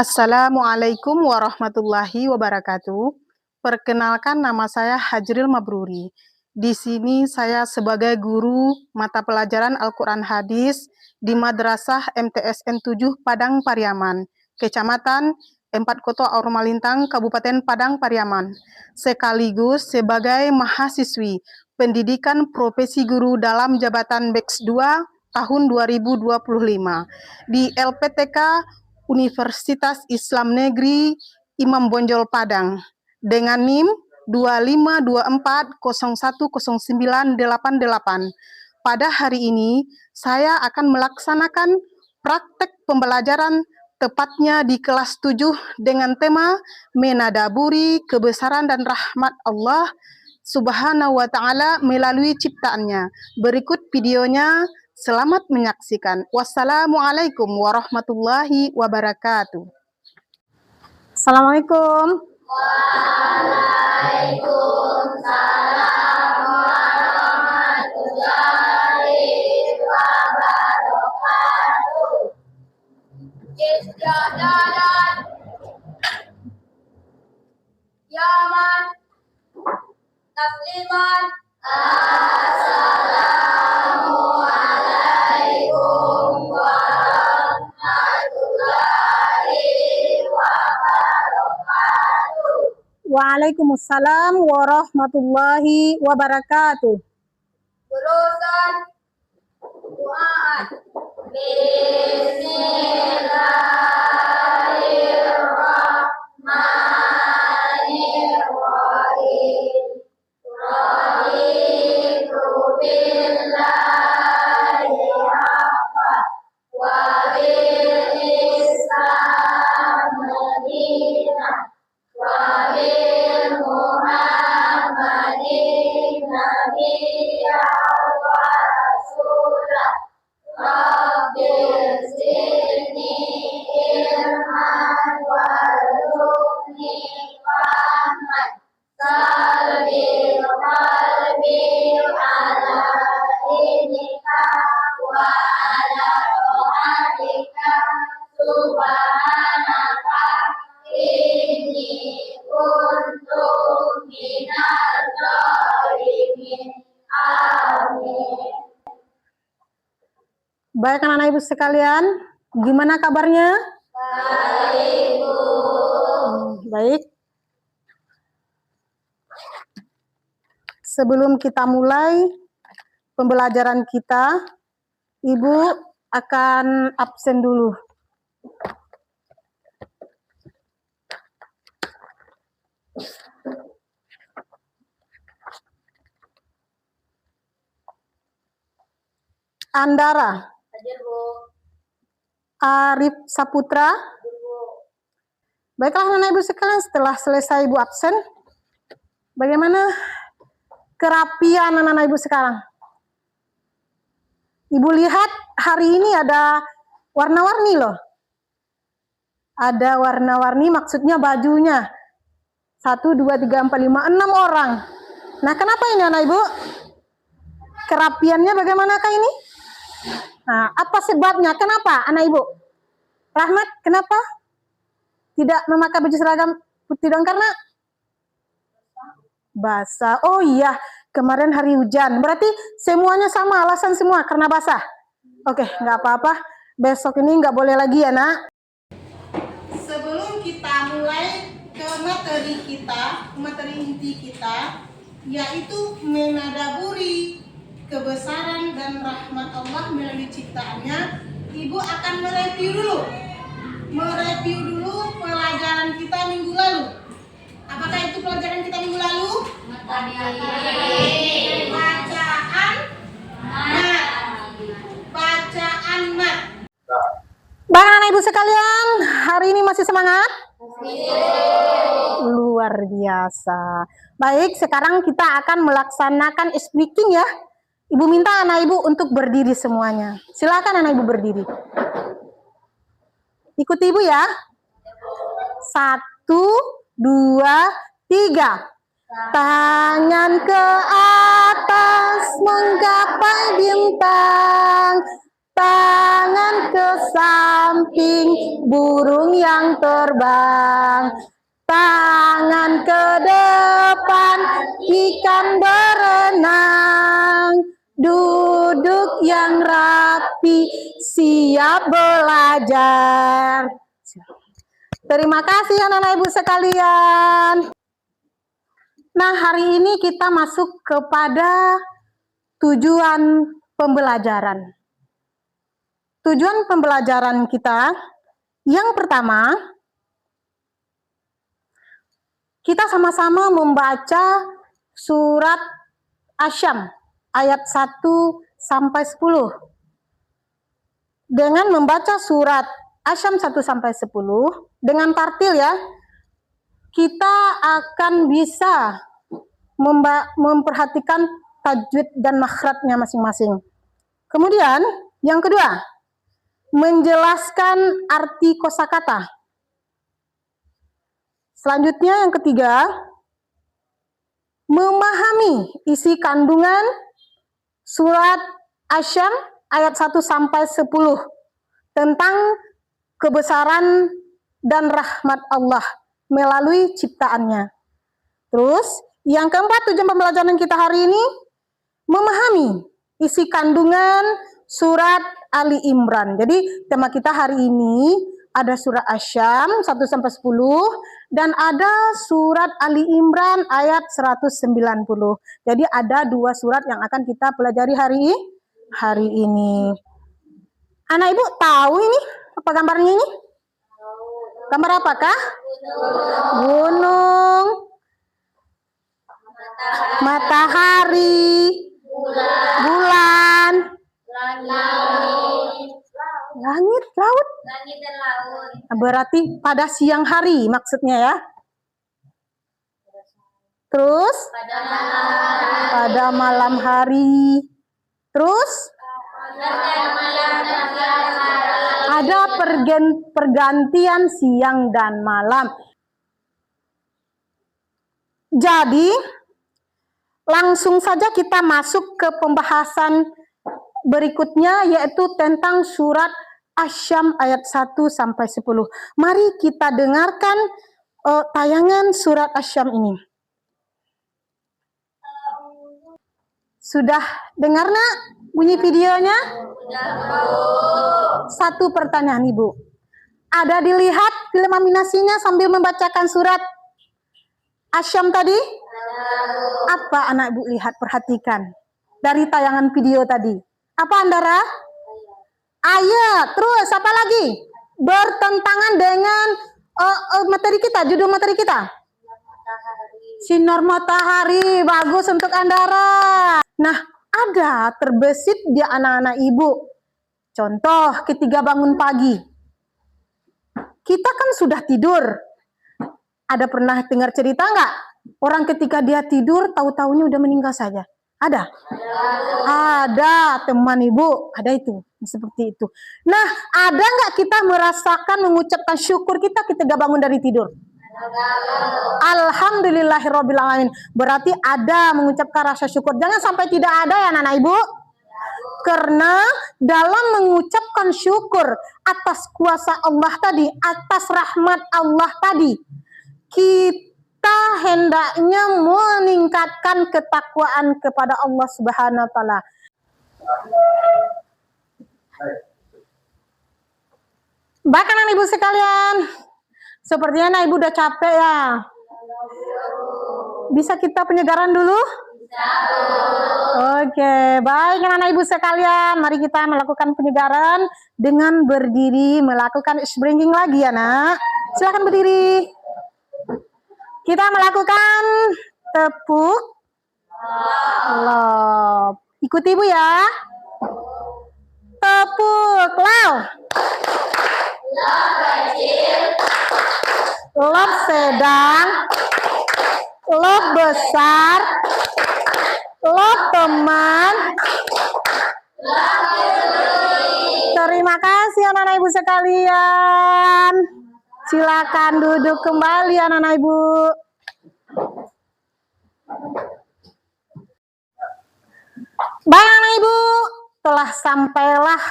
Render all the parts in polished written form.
Assalamualaikum warahmatullahi wabarakatuh. Perkenalkan, nama saya Hajril Mabruri. Di sini saya sebagai guru mata pelajaran Al-Quran Hadis di Madrasah MTSN 7 Padang Pariaman, Kecamatan Empat Koto Aur Malintang, Kabupaten Padang Pariaman, sekaligus sebagai mahasiswi pendidikan profesi guru dalam jabatan BEX 2 tahun 2025 di LPTK Universitas Islam Negeri Imam Bonjol Padang dengan NIM 2524010988. Pada hari ini saya akan melaksanakan praktek pembelajaran tepatnya di kelas 7 dengan tema menadaburi kebesaran dan rahmat Allah Subhanahu wa Ta'ala melalui ciptaannya. Berikut videonya. Selamat menyaksikan. Wassalamualaikum warahmatullahi wabarakatuh. Assalamualaikum. Waalaikumsalam warahmatullahi wabarakatuh. Istiadat Yaman Tasliman. Assalamualaikum warahmatullahi wabarakatuh. Waalaikumsalam warahmatullahi wabarakatuh. Urusan doaan. Bismillahirrahmanirrahim. Raditu billahi rabbah wa bil Islam madinah wa bil Muhammadin nabiyyan wa rasulah. Rabbil zidni ilman warzuqni fahman. Salbil qalbi ala inika wa ala rohanika subhanaka inni kuntu minal zalimin. Amin. Baik anak-anak ibu sekalian, gimana kabarnya? Baik, Bu. Baik. Sebelum kita mulai pembelajaran kita, Ibu akan absen dulu. Andara Hadir, Bu. Arif Saputra. Hadir, Bu. Baiklah anak ibu sekalian, setelah selesai ibu absen, bagaimana kerapian anak-anak ibu sekarang? Ibu lihat hari ini ada warna-warni loh. Ada warna-warni, maksudnya bajunya. 1, 2, 3, 4, 5, 6 orang. Nah, kenapa ini anak ibu? Kerapiannya bagaimanakah ini? Nah, apa sebabnya? Kenapa anak ibu? Rahmat, kenapa tidak memakai baju seragam putih dong? Karena basah. Oh iya, kemarin hari hujan. Berarti semuanya sama, alasan semua karena basah. Oke, nggak apa-apa. Besok ini nggak boleh lagi ya, nak. Sebelum kita mulai ke materi inti kita, yaitu menadaburi kebesaran dan rahmat Allah melalui ciptaannya, Ibu akan mereview dulu pelajaran kita minggu lalu. Apakah itu pelajaran kita minggu lalu? Bacaan mat. Bang anak ibu sekalian, hari ini masih semangat? Luar biasa. Baik, sekarang kita akan melaksanakan speaking ya. Ibu minta anak ibu untuk berdiri semuanya. Silakan anak ibu berdiri. Ikuti ibu ya. 1, 2, 3. Tangan ke atas menggapai bintang. tangan ke samping, burung yang terbang. Tangan ke depan, ikan berenang. Duduk yang rapi, siap belajar. Terima kasih anak-anak ibu sekalian. Nah, hari ini kita masuk kepada tujuan pembelajaran. Tujuan pembelajaran kita yang pertama, kita sama-sama membaca surat Asy-Syams ayat 1 sampai 10. Dengan membaca surat Asy-Syams 1 sampai 10 dengan tartil ya, kita akan bisa memperhatikan tajwid dan makhrajnya masing-masing. Kemudian, yang kedua, menjelaskan arti kosakata. Selanjutnya yang ketiga, memahami isi kandungan surat Asy-Syams ayat 1 sampai 10 tentang kebesaran dan rahmat Allah melalui ciptaannya. Terus, yang keempat, tujuan pembelajaran kita hari ini memahami isi kandungan surat Ali Imran. Jadi, tema kita hari ini ada surat Asy-Syams 1 sampai 10 dan ada surat Ali Imran ayat 190. Jadi, ada 2 surat yang akan kita pelajari hari ini. Anak Ibu tahu ini apa gambarnya ini? Gambar apakah? Gunung, matahari, bulan, langit, laut. Berarti pada siang hari maksudnya ya. Terus pada malam hari. Terus ada pergantian siang dan malam. Jadi, langsung saja kita masuk ke pembahasan berikutnya, yaitu tentang surat Asy-Syams ayat 1 sampai 10. Mari kita dengarkan tayangan surat Asy-Syams ini. Sudah dengar nak bunyi videonya? Satu pertanyaan Ibu. Ada dilihat film animasinya sambil membacakan surat Asy-Syams tadi? Apa anak Ibu lihat, perhatikan dari tayangan video tadi? Apa Andara? Ayat. Terus apa lagi? Bertentangan dengan materi kita, judul materi kita. Sinar matahari. Bagus untuk Andara. Nah, ada terbesit di anak-anak Ibu. Contoh, ketika bangun pagi. Kita kan sudah tidur. Ada pernah dengar cerita nggak? Orang ketika dia tidur, tahu-taunya udah meninggal saja. Ada? Ada, teman Ibu. Ada itu. Seperti itu. Nah, ada nggak kita merasakan mengucapkan syukur kita ketika bangun dari tidur? Alhamdulillahirrabbilalamin. Berarti ada mengucapkan rasa syukur. Jangan sampai tidak ada ya anak-anak Ibu. Karena dalam mengucapkan syukur atas kuasa Allah tadi, atas rahmat Allah tadi, kita hendaknya meningkatkan ketakwaan kepada Allah Subhanahu wa taala. Baik anak Ibu sekalian, sepertinya anak Ibu udah capek ya. Bisa kita penyegaran dulu? Oke, baik anak Ibu sekalian, mari kita melakukan penyegaran dengan berdiri, melakukan springing lagi ya nak. Silakan berdiri. Kita melakukan tepuk lob. Ikuti Ibu ya. Tepuk lob. Lob kecil, lob sedang, lob besar, lob teman. Terima kasih anak-anak Ibu sekalian. Silakan duduk kembali anak-anak Ibu. Baik anak Ibu, telah sampailah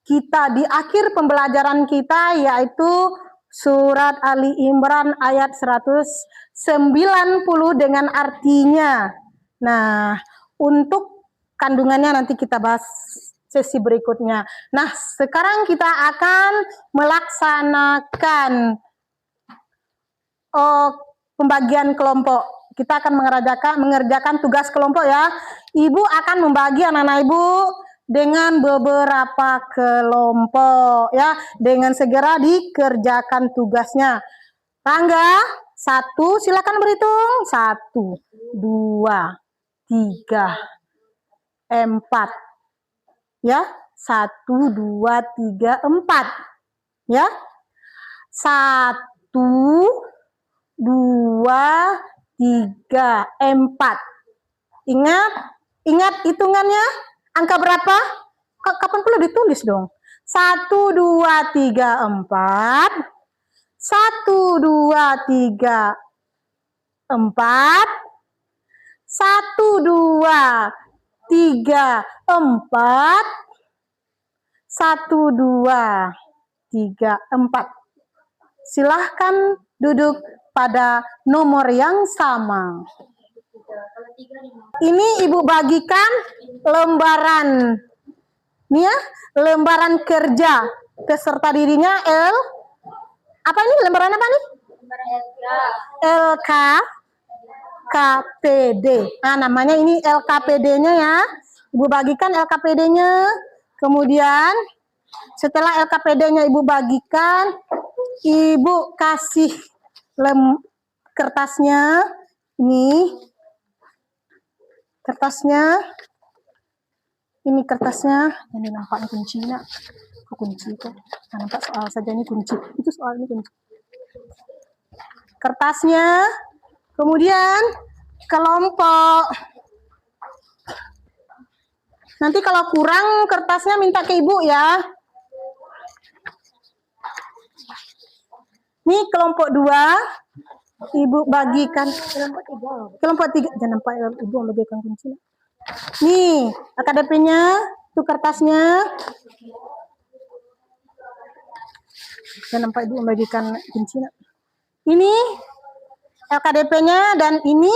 kita di akhir pembelajaran kita, yaitu surat Ali Imran ayat 190 dengan artinya. Nah, untuk kandungannya nanti kita bahas sesi berikutnya. Nah, sekarang kita akan melaksanakan pembagian kelompok. Kita akan mengerjakan tugas kelompok ya. Ibu akan membagi anak-anak ibu dengan beberapa kelompok ya. Dengan segera dikerjakan tugasnya. Rangga, 1, silakan berhitung. 1, 2, 3, 4. Ya, 1, 2, 3, 4. Ya. 1, 2, 3, 4. Ingat hitungannya? Angka berapa? Kapan perlu ditulis dong? 1, 2, 3, 4. 1, 2, 3, 4. 1, 2, 3, 4. 1, 2, 3, 4. Silahkan duduk pada nomor yang sama. Ini ibu bagikan lembaran, nih ya, lembaran kerja peserta dirinya apa ini lembaran apa nih? LKPD. Nah, namanya ini LKPD-nya ya. Ibu bagikan LKPD-nya. Kemudian setelah LKPD-nya ibu bagikan, ibu kasih kertasnya. Ini kertasnya. Ini kertasnya. Ini nampak kunci nak. Kunci itu. Nah, nampak soal saja ini kunci. Itu soal ini kunci. Kertasnya. Kemudian kelompok. Nanti kalau kurang kertasnya minta ke ibu ya. Ini kelompok 2. Ibu bagikan. Kelompok 3. Jangan nampak ibu membagikan kunci. Nih, AKDP-nya, itu kertasnya. Jangan nampak ibu membagikan kunci. Ini LKDP-nya dan ini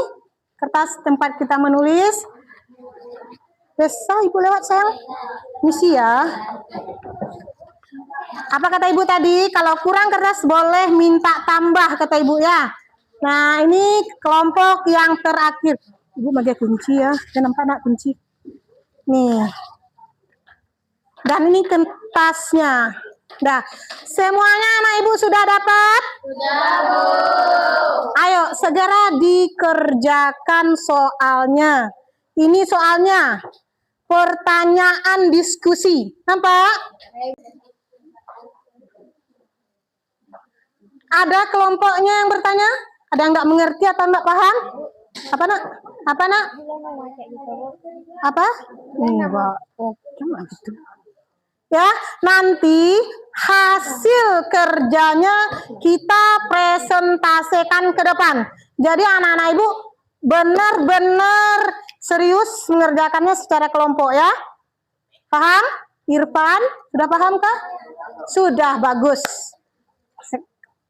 kertas tempat kita menulis. Bisa ibu lewat sayang. Misi ya. Apa kata ibu tadi? Kalau kurang kertas boleh minta tambah kata ibu ya. Nah, ini kelompok yang terakhir. Ibu bagi kunci ya. Jangan nampak nak kunci. Nih. Dan ini kertasnya. Dah. Semuanya anak ibu sudah dapat? Sudah, Bu. Ayo segera dikerjakan soalnya. Ini soalnya pertanyaan diskusi. Nampak? Ada kelompoknya yang bertanya? Ada yang nggak mengerti atau nggak paham? Apa nak? Apa nak? Apa? Enggak. Oke, gitu. Ya, nanti hasil kerjanya kita presentasikan ke depan. Jadi anak-anak ibu benar-benar serius mengerjakannya secara kelompok ya. Paham? Irfan, sudah paham kah? Sudah, bagus.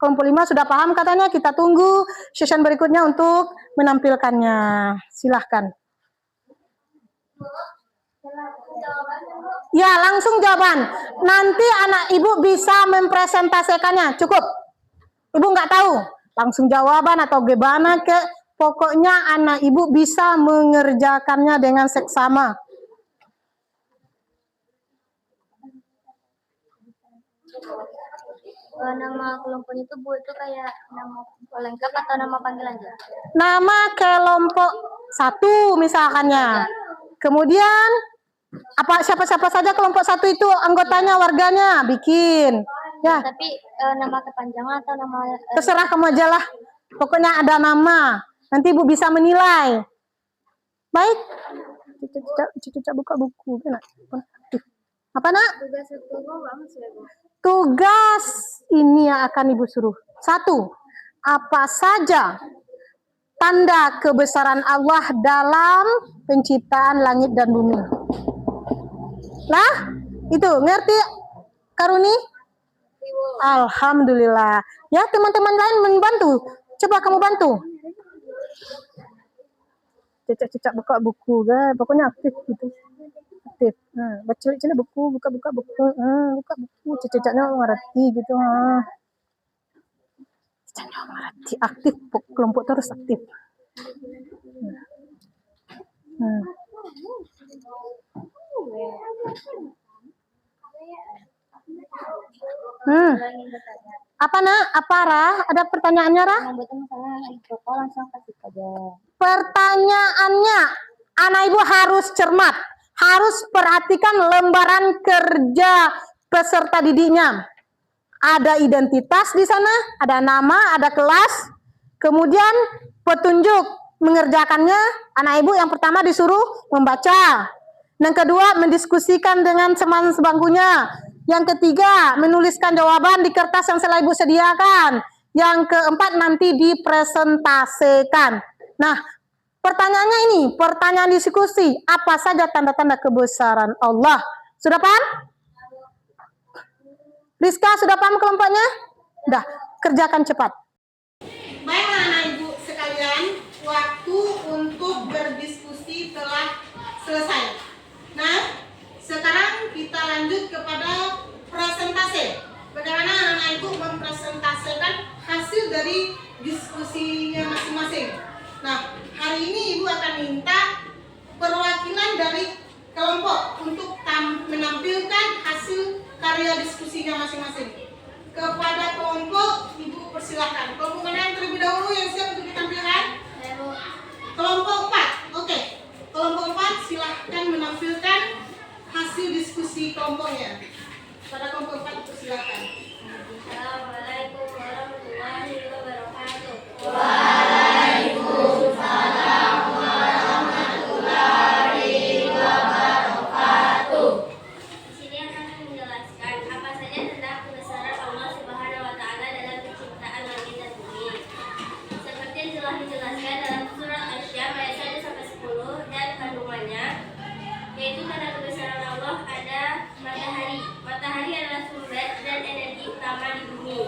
Kelompok 5 sudah paham katanya. Kita tunggu session berikutnya untuk menampilkannya. Silahkan. Ya, langsung jawaban. Nanti anak ibu bisa mempresentasikannya. Cukup. Ibu nggak tahu. Langsung jawaban atau gimana ke. Pokoknya anak ibu bisa mengerjakannya dengan seksama. Nama kelompoknya itu Bu itu kayak nama lengkap atau nama panggilan aja? Nama kelompok 1 misalkannya. Kemudian siapa-siapa saja kelompok 1 itu anggotanya, warganya bikin. Ya. Tapi nama kepanjangan atau nama terserah kamu aja lah. Pokoknya ada nama. Nanti ibu bisa menilai. Baik. Cica buka buku. Apa nak? tugas itu banget ya Bu? Tugas ini yang akan ibu suruh. 1. Apa saja tanda kebesaran Allah dalam penciptaan langit dan bumi? Lah, itu ngerti Karuni? Alhamdulillah. Ya, teman-teman lain membantu. Coba kamu bantu. Cecak-cecak buka buku, guys. Pokoknya aktif gitu. Aktif. Nah, baca buku, buka buku. Buka buku. Cecaknya ngerti gitu. Cecaknya ngerti. Aktif. Kelompok terus aktif. Apa nak? Apa Rah? Ada pertanyaannya Rah? Pertanyaannya, anak ibu harus cermat, harus perhatikan lembaran kerja peserta didiknya. Ada identitas di sana, ada nama, ada kelas, kemudian petunjuk mengerjakannya. Anak ibu yang pertama disuruh membaca, yang kedua mendiskusikan dengan teman sebangkunya, yang ketiga menuliskan jawaban di kertas yang telah ibu sediakan, yang keempat nanti dipresentasikan. Nah, pertanyaannya ini, pertanyaan diskusi, apa saja tanda-tanda kebesaran Allah? Sudah paham? Rizka, sudah paham kelompoknya? Udah, kerjakan cepat. Baiklah anak ibu sekalian, waktu untuk berdiskusi telah selesai. Nah, sekarang kita lanjut kepada presentasi. Bagaimana anak ibu mempresentasikan hasil dari diskusinya masing-masing. Nah, hari ini ibu akan minta perwakilan dari kelompok untuk menampilkan hasil karya diskusinya masing-masing. Kepada kelompok, ibu persilahkan. Kelompok mana yang terlebih dahulu yang siap untuk ditampilkan? Kelompok 4, oke. Kelompok 4 silahkan menampilkan hasil diskusi kelompoknya. Pada kelompok 4 persilahkan. Assalamualaikum warahmatullahi wabarakatuh. Waalaikumsalam warahmatullahi wabarakatuh. Di sini akan menjelaskan apa saja tentang kebesaran Allah Subhanahu wa taala dalam penciptaan langit dan bumi. Seperti yang telah dijelaskan dalam surat Asy-Syams ayat 1 sampai 10 dan kandungannya, yaitu tanda kebesaran Allah ada matahari. Matahari adalah sumber dan energi utama di bumi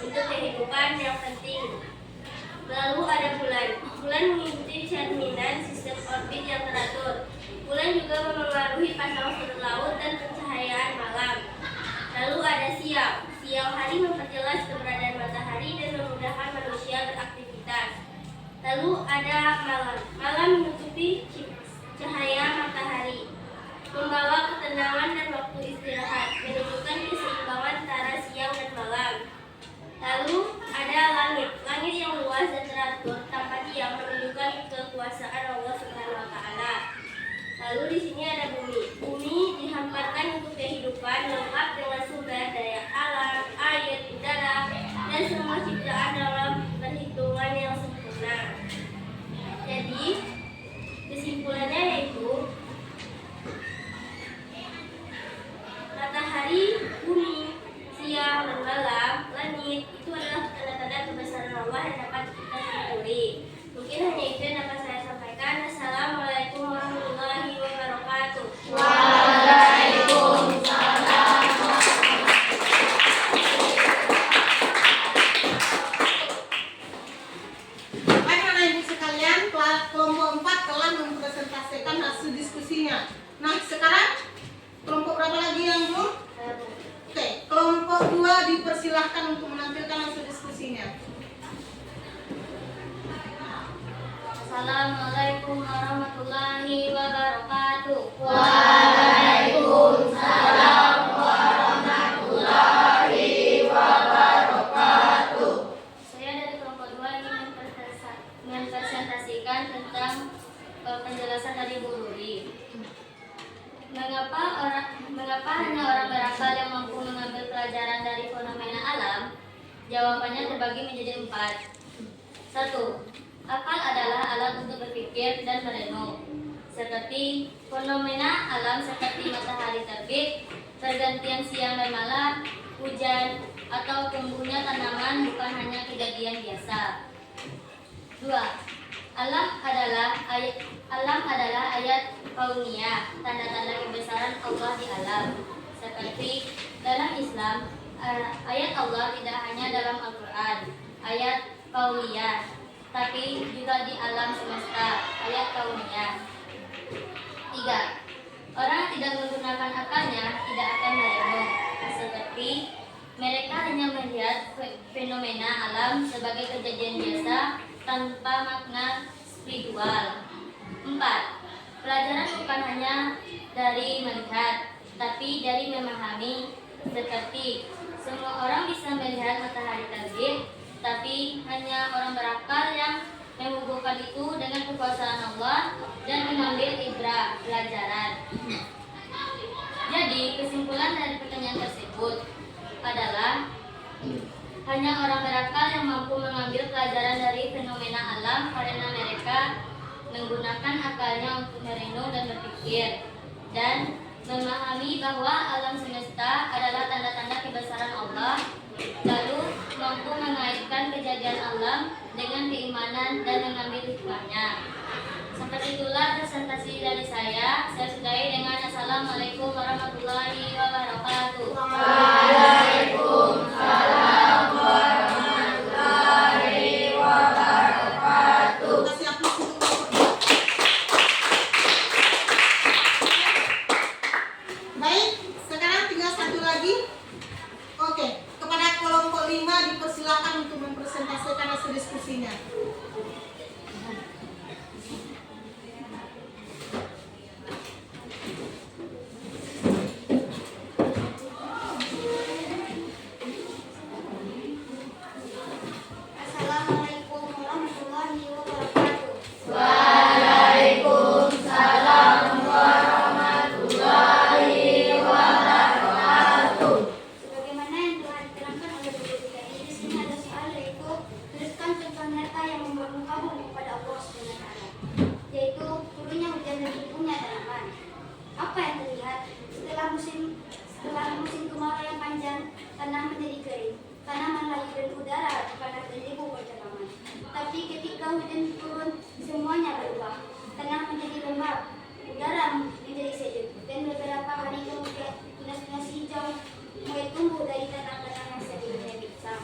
untuk kehidupan yang penting. Lalu ada bulan. Bulan mengikuti cerminan sistem orbit yang teratur. Bulan juga memengaruhi pasang surut laut dan pencahayaan malam. Lalu ada siang. Siang hari memperjelas keberadaan matahari dan memudahkan manusia beraktivitas. Lalu ada malam. Malam menutupi cahaya matahari, membawa ketenangan dan waktu istirahat, menunjukkan keseimbangan antara siang dan malam. Lalu ada langit. Langit yang luas dan teratur tanpa tiang menunjukkan kekuasaan Allah Subhanahu wa taala. Lalu di sini ada bumi. Bumi dihamparkan untuk kehidupan lengkap dengan sumber daya alam, air, udara, dan semua ciptaan dalam perhitungan yang sempurna. Jadi, kesimpulannya yaitu matahari, bumi, siang, dan malam, langit itu adalah tanda-tanda kebesaran Allah yang dapat kita syukuri. Mungkin hanya itu yang dapat saya sampaikan. Assalamualaikum warahmatullahi wabarakatuh. Waalaikumsalam. Baik anak ibu sekalian, kelompok 4 telah mempresentasikan hasil diskusinya. Nah, sekarang kelompok berapa lagi yang belum? Oke, kelompok 2 dipersilahkan untuk menampilkan hasil diskusinya. Assalamualaikum warahmatullahi wabarakatuh. Waalaikumsalam warahmatullahi wabarakatuh. Saya dari kelompok 2 ingin mempresentasikan tentang penjelasan dari Bu Ruri. Mengapa hanya orang berakal yang mampu mengambil pelajaran dari fenomena alam? Jawabannya terbagi menjadi 4. 1. Akal adalah alat untuk berpikir dan merenung. Seperti fenomena alam seperti matahari terbit, pergantian siang dan malam, hujan, atau tumbuhnya tanaman bukan hanya kejadian biasa. 2. Alam adalah ayat kauniyah, tanda-tanda kebesaran Allah di alam. Seperti dalam Islam, ayat Allah tidak hanya dalam Al-Quran, ayat kauniyah, tapi juga di alam semesta, ayat kauniyah. 3. Orang yang tidak menggunakan akalnya tidak akan merenung, seperti mereka hanya melihat fenomena alam sebagai kejadian biasa tanpa makna spiritual. 4. Pelajaran bukan hanya dari melihat, tapi dari memahami, seperti semua orang bisa melihat matahari terbit, tapi hanya orang berakal yang menghubungkan itu dengan kekuasaan Allah dan mengambil ibrah pelajaran. Jadi, kesimpulan dari pertanyaan tersebut adalah hanya orang berakal yang mampu mengambil pelajaran dari fenomena alam karena mereka menggunakan akalnya untuk merenung dan berpikir dan memahami bahwa alam semesta adalah tanda-tanda kebesaran Allah, lalu mampu mengaitkan kejadian alam dengan keimanan dan mengambil hikmahnya. Seperti itulah presentasi dari saya. Saya sudahi dengan Assalamualaikum warahmatullahi wabarakatuh. Waalaikumsalam warahmatullahi wabarakatuh. Baik, sekarang tinggal satu lagi. Oke, kepada kelompok 5 dipersilakan untuk mempresentasikan hasil diskusinya. Assalamualaikum warahmatullahi wabarakatuh. Waalaikumsalam warahmatullahi wabarakatuh. Sebagaimana yang telah diterangkan oleh guru kita di sini ada soal, yaitu tuliskan contoh nyata yang membangun kamu kepada Allah Subhanahu wa taala, yaitu turunnya hujan dan tumbuhnya tanaman. Apa yang terlihat setelah musim kemarau yang panjang, tanah menjadi kering, tanaman layu dan udara panas dan debu bercakapan. Tapi ketika hujan turun, semuanya berubah. Tanah menjadi lembab, udara menjadi sejuk, dan beberapa hari kemudian tunas-tunas hijau mulai tumbuh dari tanah-tanah yang sebelumnya pingsang.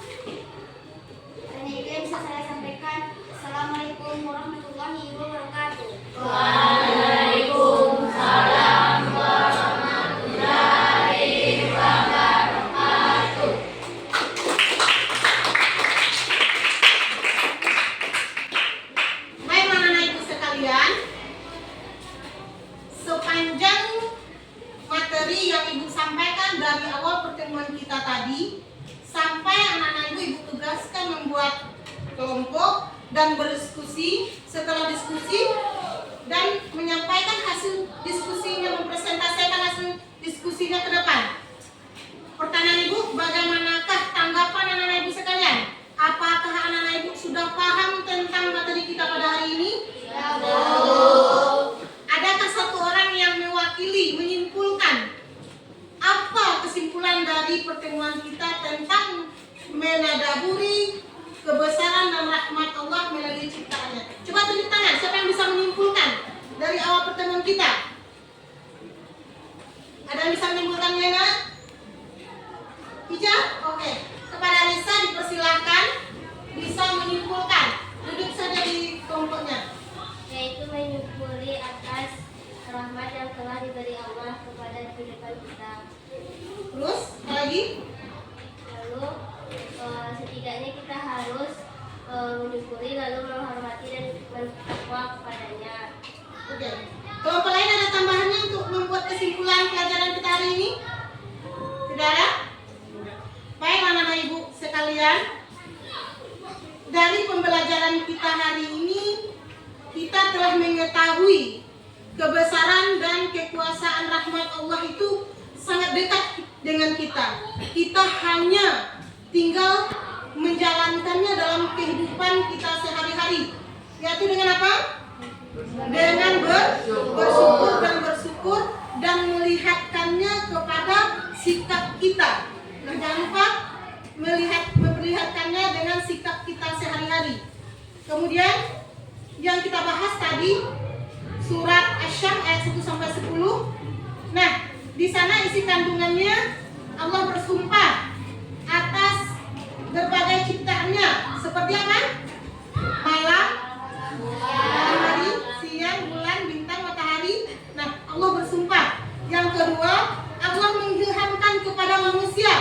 Hanya itu yang bisa saya sampaikan. Assalamualaikum warahmatullahi wabarakatuh. Waalaikumsalam warahmatullahi wabarakatuh. Baik anak-anak ibu sekalian, sepanjang materi yang ibu sampaikan dari awal pertemuan kita tadi sampai anak-anak ibu tugaskan membuat kelompok dan berdiskusi. Setelah diskusi dan menyampaikan hasil diskusinya, mempresentasikan hasil diskusinya ke depan. Pertanyaan ibu, bagaimanakah tanggapan anak-anak ibu sekalian? Apakah anak-anak ibu sudah paham tentang materi kita pada hari ini? Ya, Bu. Adakah satu orang yang mewakili menyimpulkan apa kesimpulan dari pertemuan kita tentang menadaburi kebesaran dan rahmat Allah melalui ciptaannya? Coba tunjuk tangan, siapa yang bisa menyimpulkan dari awal pertemuan kita? Ada yang bisa menyimpulkannya, nak? Ija? Oke. Kepada Lisa dipersilahkan bisa menyimpulkan. Duduk saja di kelompoknya. Yaitu menyukuri atas rahmat yang telah diberi Allah kepada kehidupan kita. Terus, apa lagi? Lalu setidaknya kita harus menyukuri lalu menghormati dan bertakwa kepadanya. Oke. Kelompok lain ada tambahannya untuk membuat kesimpulan pelajaran kita hari ini? Tidak ada? Baik anak-anak ibu sekalian, dari pembelajaran kita hari ini kita telah mengetahui kebesaran dan kekuasaan rahmat Allah itu sangat dekat dengan kita. Kita hanya tinggal menjalankannya dalam kehidupan kita sehari-hari. Yaitu dengan apa? Dengan bersyukur dan melihatkannya kepada sikap kita. Nah, jangan lupa memperlihatkannya dengan sikap kita sehari-hari. Kemudian yang kita bahas tadi surat Asy-Syams ayat 1 sampai 10. Nah, Di sana isi kandungannya Allah bersumpah atas berbagai ciptaannya. Seperti apa? Malam, hari, siang, bulan, bintang, matahari. Nah, Allah bersumpah. Yang kedua, Allah mengilhamkan kepada manusia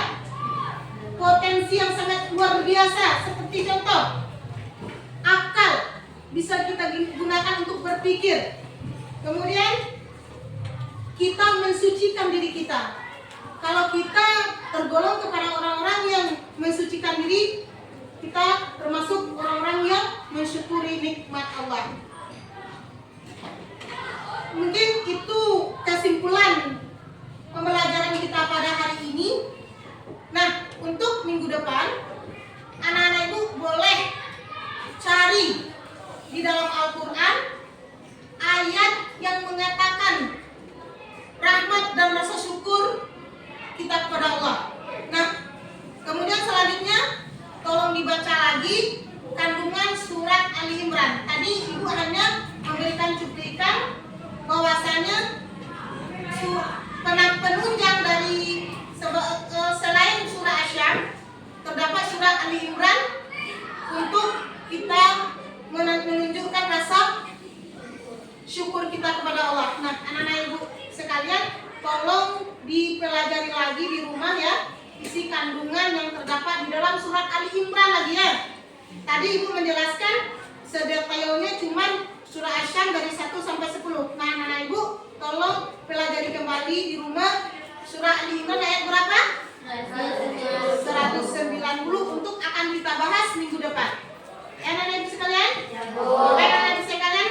potensi yang sangat luar biasa. Seperti contoh, akal bisa kita gunakan untuk berpikir. Kemudian kita mensucikan diri kita. Kalau kita tergolong kepada orang-orang yang mensucikan diri, kita termasuk orang-orang yang mensyukuri nikmat Allah. Mungkin itu kesimpulan pembelajaran kita pada hari ini. Nah, untuk minggu depan, anak-anak ibu boleh cari di dalam Al-Quran ayat yang mengatakan rahmat dan rasa syukur kita kepada Allah. Nah, kemudian selanjutnya tolong dibaca lagi kandungan surat Ali Imran. Tadi ibu hanya memberikan cuplikan bahwasanya penunjang dari selain surah Asyam terdapat surat Ali Imran untuk kita menunjukkan rasa syukur kita kepada Allah. Nah, anak-anak ibu sekalian, tolong dipelajari lagi di rumah ya, isi kandungan yang terdapat di dalam surat Ali Imran lagi ya. Tadi ibu menjelaskan sedetailnya cuma surah Asyam dari 1 sampai 10. Nah, anak-anak ibu tolong pelajari kembali di rumah surah Ali Imran ayat berapa? 190 untuk akan kita bahas minggu depan. Ya, anak-anak ibu sekalian? Baik, anak-anak ibu sekalian,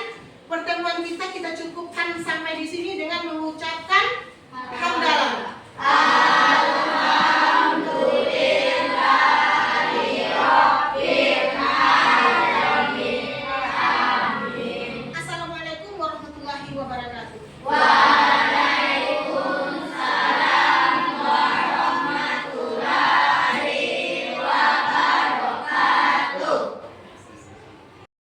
pertemuan kita cukupkan sampai di sini dengan mengucapkan hamdalah. Assalamualaikum warahmatullahi wabarakatuh.